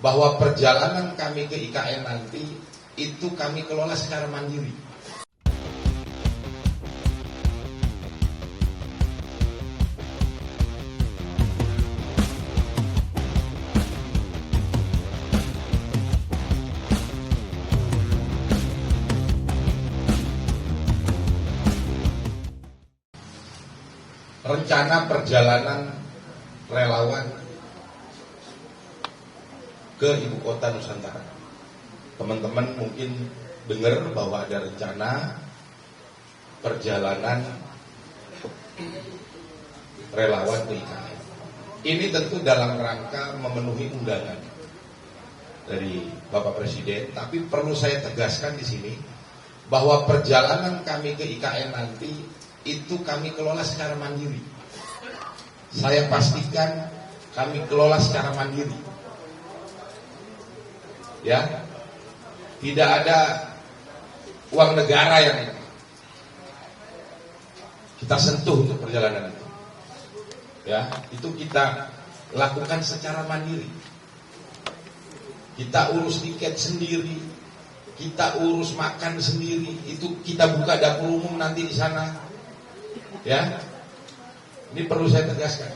bahwa perjalanan kami ke IKN nanti itu kami kelola secara mandiri. Rencana perjalanan relawan ke ibu kota Nusantara. Teman-teman mungkin dengar bahwa ada rencana perjalanan relawan ke IKN. Ini tentu dalam rangka memenuhi undangan dari Bapak Presiden, tapi perlu saya tegaskan di sini bahwa perjalanan kami ke IKN nanti itu kami kelola secara mandiri. Saya pastikan kami kelola secara mandiri. Ya, tidak ada uang negara yang kita sentuh untuk perjalanan itu. Ya, itu kita lakukan secara mandiri. Kita urus tiket sendiri, kita urus makan sendiri. Itu kita buka dapur umum nanti di sana. Ya, ini perlu saya tegaskan.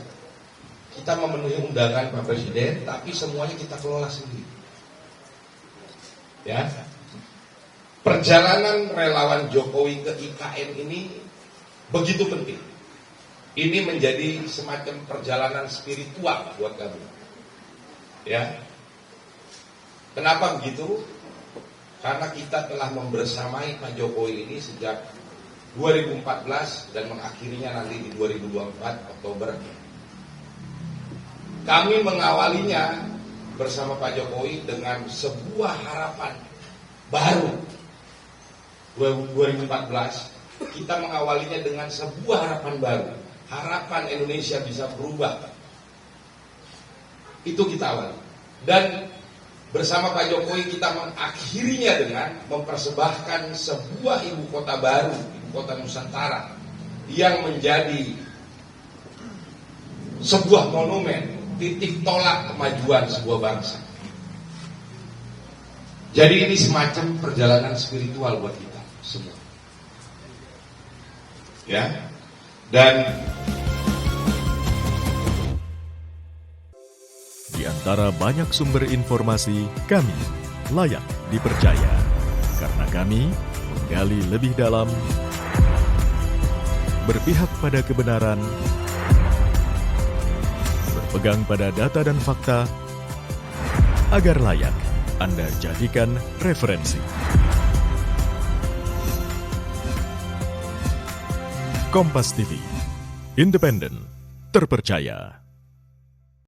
Kita memenuhi undangan Pak Presiden, tapi semuanya kita kelola sendiri. Ya, perjalanan relawan Jokowi ke IKN ini begitu penting. Ini menjadi semacam perjalanan spiritual buat kami. Ya, kenapa begitu? Karena kita telah membersamai Pak Jokowi ini sejak 2014 dan mengakhirinya nanti di 2024 Oktober. Kami mengawalinya bersama Pak Jokowi dengan sebuah harapan baru. 2014 kita mengawalinya dengan sebuah harapan baru. Harapan Indonesia bisa berubah. Itu kita awali. Dan bersama Pak Jokowi kita mengakhirinya dengan mempersembahkan sebuah ibu kota baru, ibu kota Nusantara, yang menjadi sebuah monumen, titik tolak kemajuan sebuah bangsa. Jadi ini semacam perjalanan spiritual buat kita semua. Ya. Dan di antara banyak sumber informasi, kami layak dipercaya karena kami menggali lebih dalam, berpihak pada kebenaran, berpegang pada data dan fakta, agar layak Anda jadikan referensi. Kompas TV, independen, terpercaya.